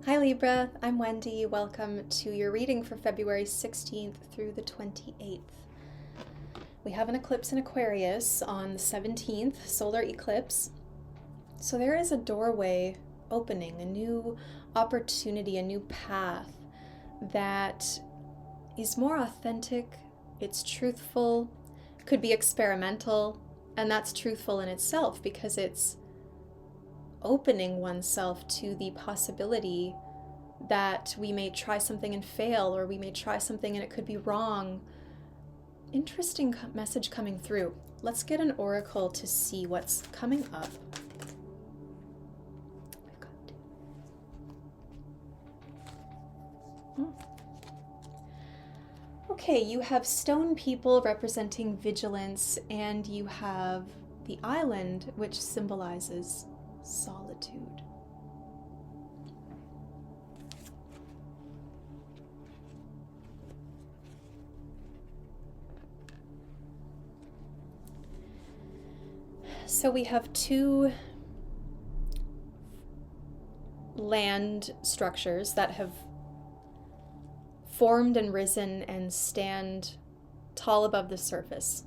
Hi Libra, I'm Wendy. Welcome to your reading for February 16th through the 28th. We have an eclipse in Aquarius on the 17th, solar eclipse. So there is a doorway opening, a new opportunity, a new path that is more authentic, it's truthful, could be experimental, and that's truthful in itself because it's opening oneself to the possibility that we may try something and fail, or we may try something and it could be wrong. Interesting message coming through. Let's get an oracle to see what's coming up. We've got Okay, you have stone people representing vigilance, and you have the island, which symbolizes solitude. So we have two land structures that have formed and risen and stand tall above the surface.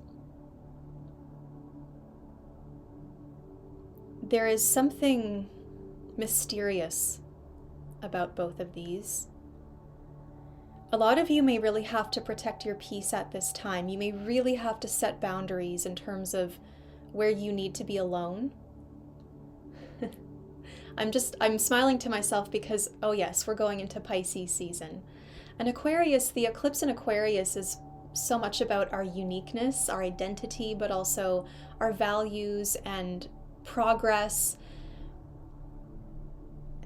There is something mysterious about both of these. A lot of you may really have to protect your peace at this time. You may really have to set boundaries in terms of where you need to be alone. I'm smiling to myself because, oh yes, we're going into Pisces season. And Aquarius, the eclipse in Aquarius is so much about our uniqueness, our identity, but also our values and progress.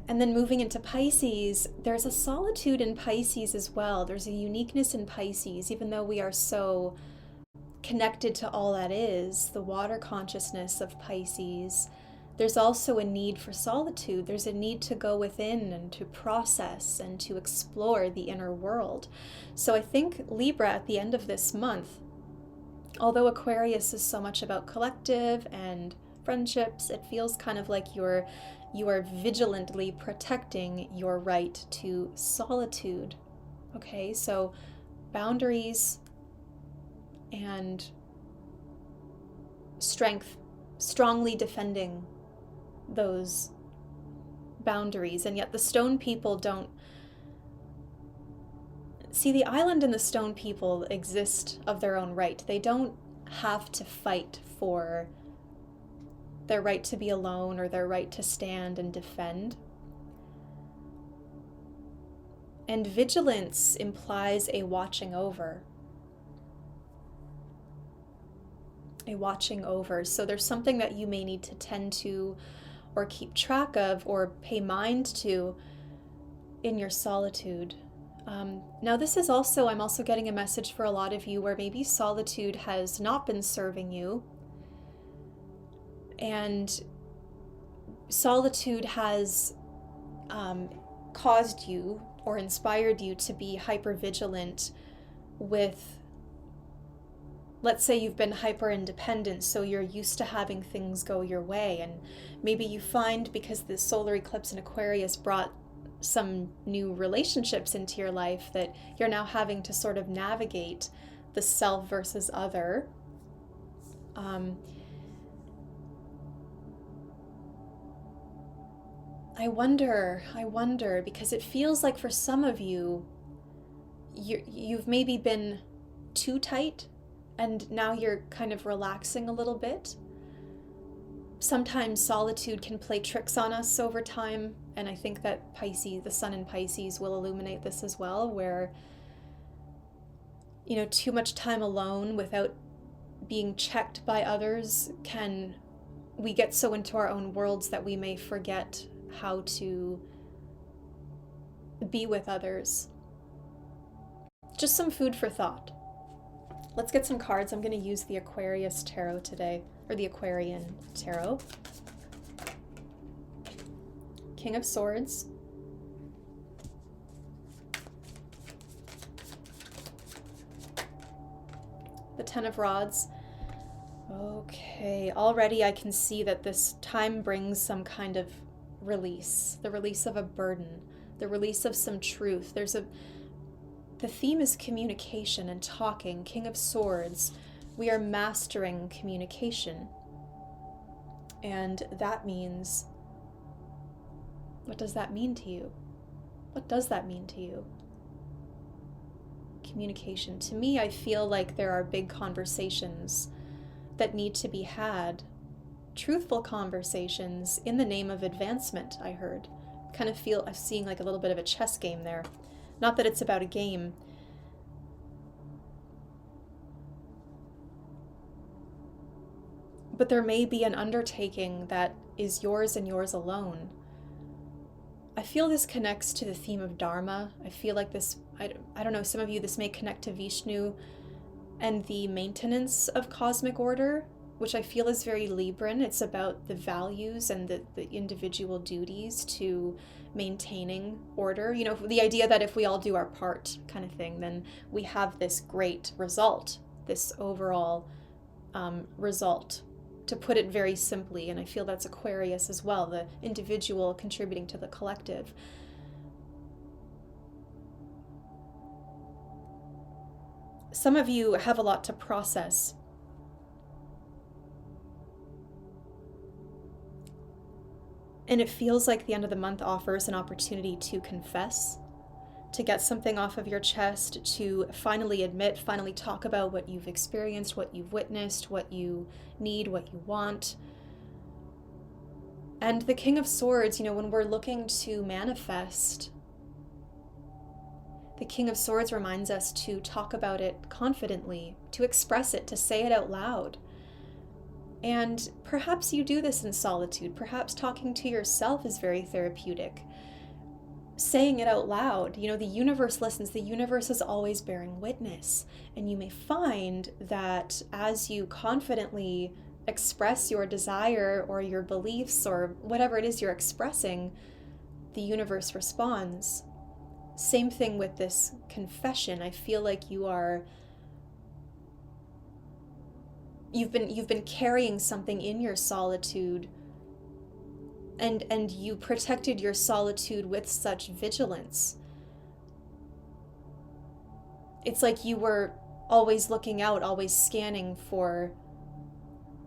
And then moving into Pisces, there's a solitude in Pisces as well. There's a uniqueness in Pisces, even though we are so connected to all that is, the water consciousness of Pisces. There's also a need for solitude. There's a need to go within and to process and to explore the inner world. So I think Libra at the end of this month, although Aquarius is so much about collective and friendships, it feels kind of like you are vigilantly protecting your right to solitude. Okay, so boundaries and strength, strongly defending those boundaries. And yet the stone people don't see, the island and the stone people exist of their own right. They don't have to fight for their right to be alone or their right to stand and defend. And vigilance implies a watching over. A watching over. So there's something that you may need to tend to or keep track of or pay mind to in your solitude. Now this is also, I'm also getting a message for a lot of you where maybe solitude has not been serving you, and solitude has caused you or inspired you to be hypervigilant with, let's say you've been hyper independent, so you're used to having things go your way, and maybe you find because the solar eclipse in Aquarius brought some new relationships into your life that you're now having to sort of navigate the self versus other. I wonder, because it feels like for some of you, you've maybe been too tight, and now you're kind of relaxing a little bit. Sometimes solitude can play tricks on us over time, and I think that Pisces, the sun in Pisces, will illuminate this as well, where, too much time alone without being checked by others we get so into our own worlds that we may forget how to be with others. Just some food for thought. Let's get some cards. I'm going to use the Aquarius Tarot today, or the Aquarian Tarot. King of Swords. The Ten of Rods. Okay, already I can see that this time brings some kind of release, the release of a burden, the release of some truth. The theme is communication and talking. King of Swords. We are mastering communication. And that means, what does that mean to you? What does that mean to you? Communication. To me, I feel like there are big conversations that need to be had. Truthful conversations in the name of advancement, I heard. Kind of feel, I'm seeing like a little bit of a chess game there. Not that it's about a game. But there may be an undertaking that is yours and yours alone. I feel this connects to the theme of Dharma. I feel like this, I don't know, some of you, this may connect to Vishnu and the maintenance of cosmic order, which I feel is very Libran. It's about the values and the individual duties to maintaining order. You know, the idea that if we all do our part kind of thing, then we have this great result, this overall result, to put it very simply. And I feel that's Aquarius as well, the individual contributing to the collective. Some of you have a lot to process. And it feels like the end of the month offers an opportunity to confess, to get something off of your chest, to finally admit, finally talk about what you've experienced, what you've witnessed, what you need, what you want. And the King of Swords, you know, when we're looking to manifest, the King of Swords reminds us to talk about it confidently, to express it, to say it out loud. And perhaps you do this in solitude. Perhaps talking to yourself is very therapeutic. Saying it out loud, you know, the universe listens. The universe is always bearing witness. And you may find that as you confidently express your desire or your beliefs or whatever it is you're expressing, the universe responds. Same thing with this confession. I feel like you've been carrying something in your solitude, and you protected your solitude with such vigilance. It's like you were always looking out, always scanning for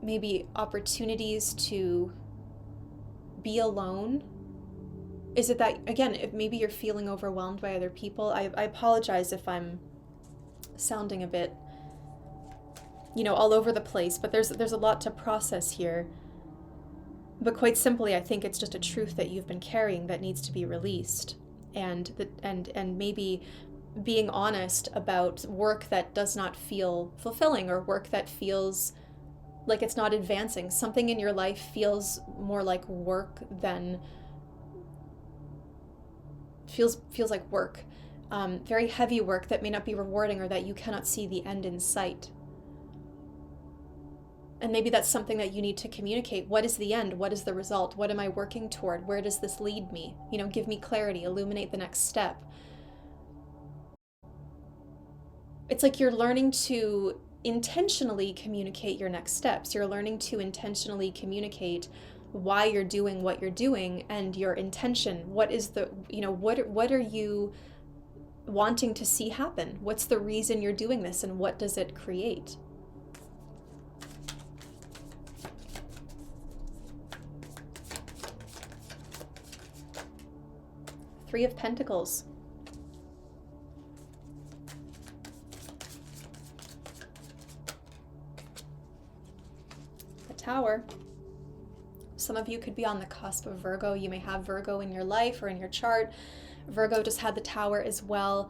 maybe opportunities to be alone. Is it that, again, if maybe you're feeling overwhelmed by other people? I apologize if I'm sounding a bit, you know, all over the place, but there's a lot to process here. But quite simply, I think it's just a truth that you've been carrying that needs to be released, and maybe being honest about work that does not feel fulfilling, or work that feels like it's not advancing. Something in your life feels more like work than feels like work, very heavy work that may not be rewarding, or that you cannot see the end in sight. And maybe that's something that you need to communicate. What is the end? What is the result? What am I working toward? Where does this lead me? You know, give me clarity, illuminate the next step. It's like you're learning to intentionally communicate your next steps. You're learning to intentionally communicate why you're doing what you're doing and your intention. What is the, you know, what are you wanting to see happen? What's the reason you're doing this, and what does it create? Three of Pentacles. The Tower. Some of you could be on the cusp of Virgo. You may have Virgo in your life or in your chart. Virgo just had the Tower as well.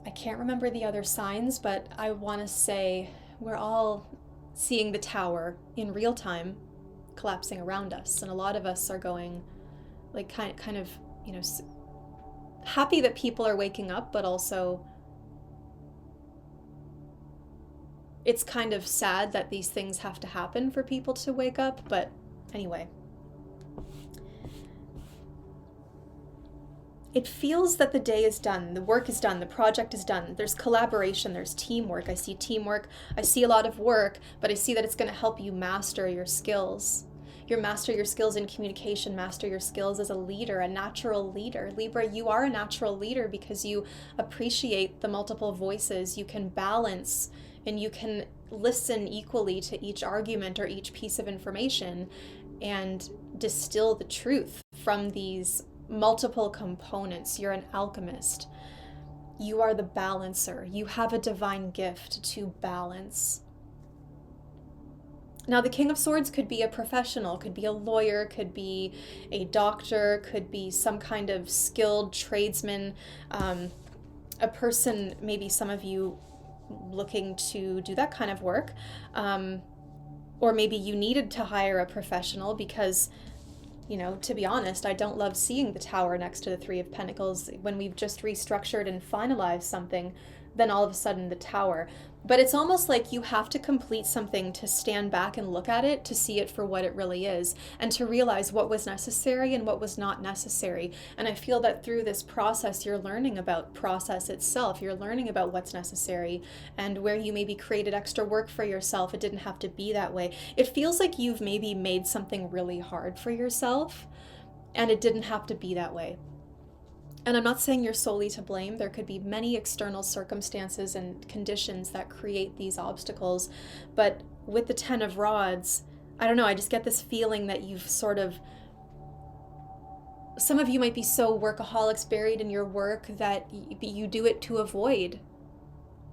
I can't remember the other signs, but I want to say we're all seeing the Tower in real time collapsing around us. And a lot of us are going like kind of, you know, happy that people are waking up, but also it's kind of sad that these things have to happen for people to wake up. But anyway, it feels that the day is done, the work is done, the project is done. There's collaboration, there's teamwork. I see teamwork, I see a lot of work, but I see that it's going to help you master your skills. You master your skills in communication, master your skills as a leader, a natural leader. Libra, you are a natural leader because you appreciate the multiple voices. You can balance and you can listen equally to each argument or each piece of information and distill the truth from these multiple components. You're an alchemist. You are the balancer. You have a divine gift to balance. Now, the King of Swords could be a professional, could be a lawyer, could be a doctor, could be some kind of skilled tradesman, a person, maybe some of you looking to do that kind of work, or maybe you needed to hire a professional because, you know, to be honest, I don't love seeing the Tower next to the Three of Pentacles. When we've just restructured and finalized something, then all of a sudden the Tower. But it's almost like you have to complete something to stand back and look at it, to see it for what it really is, and to realize what was necessary and what was not necessary. And I feel that through this process, you're learning about process itself. You're learning about what's necessary and where you maybe created extra work for yourself. It didn't have to be that way. It feels like you've maybe made something really hard for yourself, and it didn't have to be that way. And I'm not saying you're solely to blame. There could be many external circumstances and conditions that create these obstacles. But with the Ten of Rods, I don't know, I just get this feeling that you've sort of, some of you might be so workaholics, buried in your work, that you do it to avoid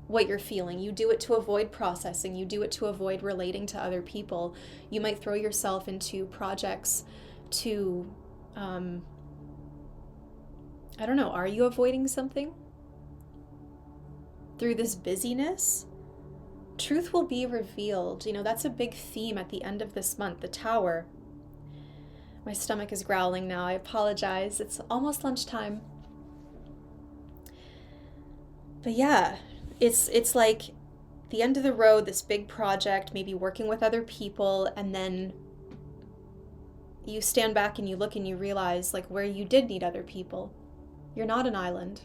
what you're feeling. You do it to avoid processing. You do it to avoid relating to other people. You might throw yourself into projects to, I don't know, are you avoiding something? Through this busyness, truth will be revealed. You know, that's a big theme at the end of this month, the Tower. My stomach is growling now. I apologize. It's almost lunchtime. But yeah, it's like the end of the road, this big project, maybe working with other people, and then you stand back and you look and you realize like where you did need other people. You're not an island.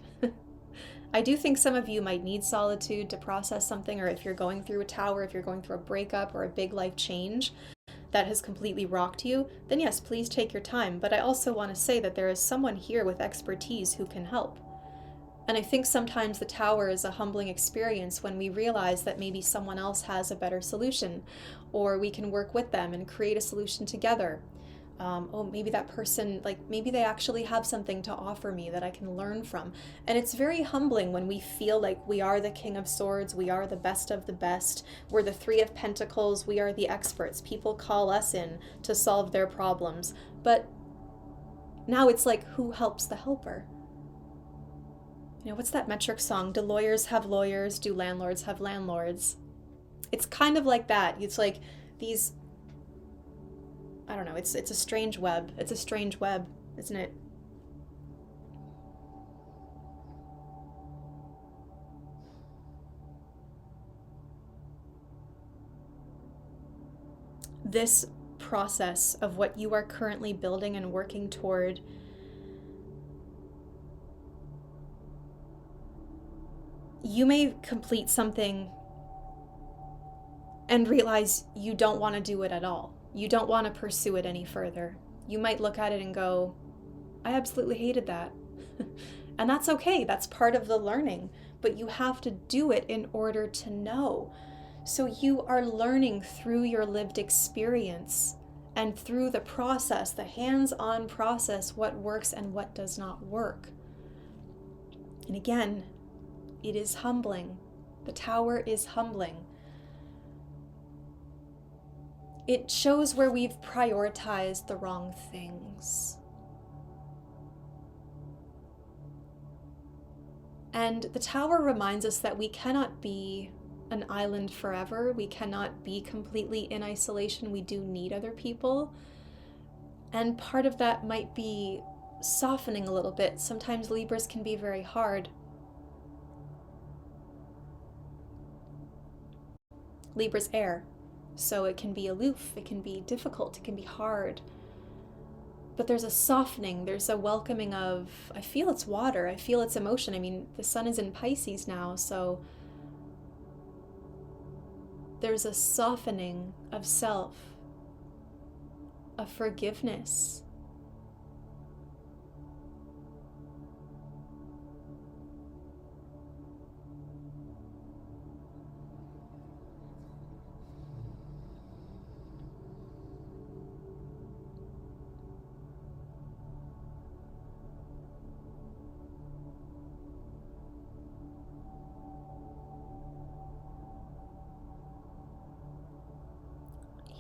I do think some of you might need solitude to process something, or if you're going through a Tower, if you're going through a breakup or a big life change that has completely rocked you, then yes, please take your time. But I also want to say that there is someone here with expertise who can help. And I think sometimes the Tower is a humbling experience when we realize that maybe someone else has a better solution, or we can work with them and create a solution together. Oh, maybe that person, like maybe they actually have something to offer me that I can learn from. And it's very humbling when we feel like we are the King of Swords, we are the best of the best, we're the Three of Pentacles, we are the experts. People call us in to solve their problems. But now it's like, who helps the helper? You know, what's that metric song? Do lawyers have lawyers? Do landlords have landlords? It's kind of like that. It's like these, I don't know, it's a strange web. It's a strange web, isn't it? This process of what you are currently building and working toward, you may complete something and realize you don't want to do it at all. You don't want to pursue it any further. You might look at it and go, I absolutely hated that. And that's okay. That's part of the learning. But you have to do it in order to know. So you are learning through your lived experience and through the process, the hands-on process, what works and what does not work. And again, it is humbling. The Tower is humbling. It shows where we've prioritized the wrong things. And the Tower reminds us that we cannot be an island forever. We cannot be completely in isolation. We do need other people. And part of that might be softening a little bit. Sometimes Libras can be very hard. Libra's air. So it can be aloof, it can be difficult, it can be hard. But there's a softening, there's a welcoming of, I feel it's water, I feel it's emotion. I mean, the sun is in Pisces now, so there's a softening of self. a forgiveness.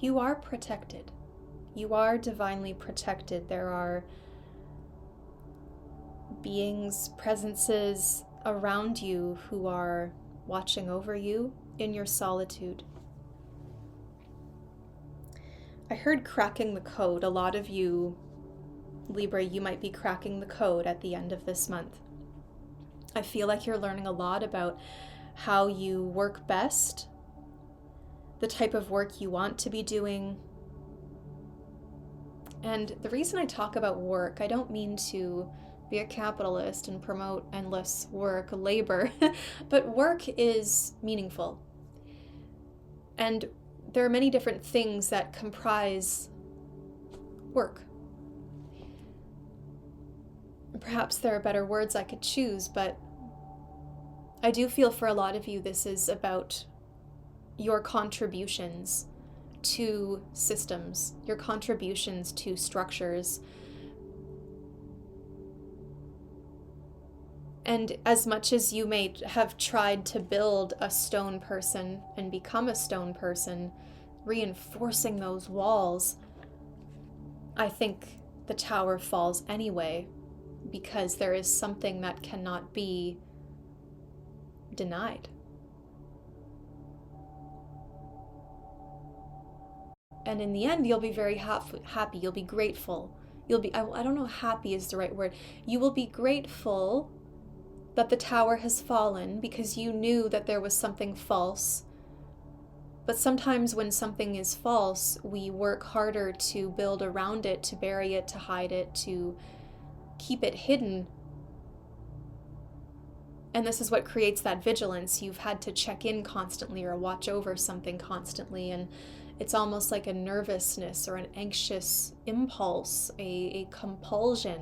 You are protected. You are divinely protected. There are beings, presences around you who are watching over you in your solitude. I heard cracking the code. A lot of you, Libra, you might be cracking the code at the end of this month. I feel like you're learning a lot about how you work best, the type of work you want to be doing. And the reason I talk about work, I don't mean to be a capitalist and promote endless work, labor, but work is meaningful. And there are many different things that comprise work. Perhaps there are better words I could choose, but I do feel for a lot of you this is about your contributions to systems, your contributions to structures. And as much as you may have tried to build a stone person and become a stone person, reinforcing those walls, I think the tower falls anyway, because there is something that cannot be denied. And in the end, you'll be very happy. You'll be grateful. You'll be, I don't know, happy is the right word. You will be grateful that the tower has fallen because you knew that there was something false. But sometimes when something is false, we work harder to build around it, to bury it, to hide it, to keep it hidden. And this is what creates that vigilance. You've had to check in constantly or watch over something constantly, and it's almost like a nervousness or an anxious impulse, a compulsion.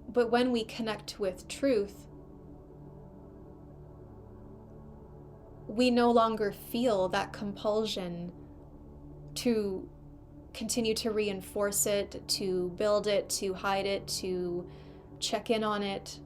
But when we connect with truth, we no longer feel that compulsion to continue to reinforce it, to build it, to hide it, to check in on it.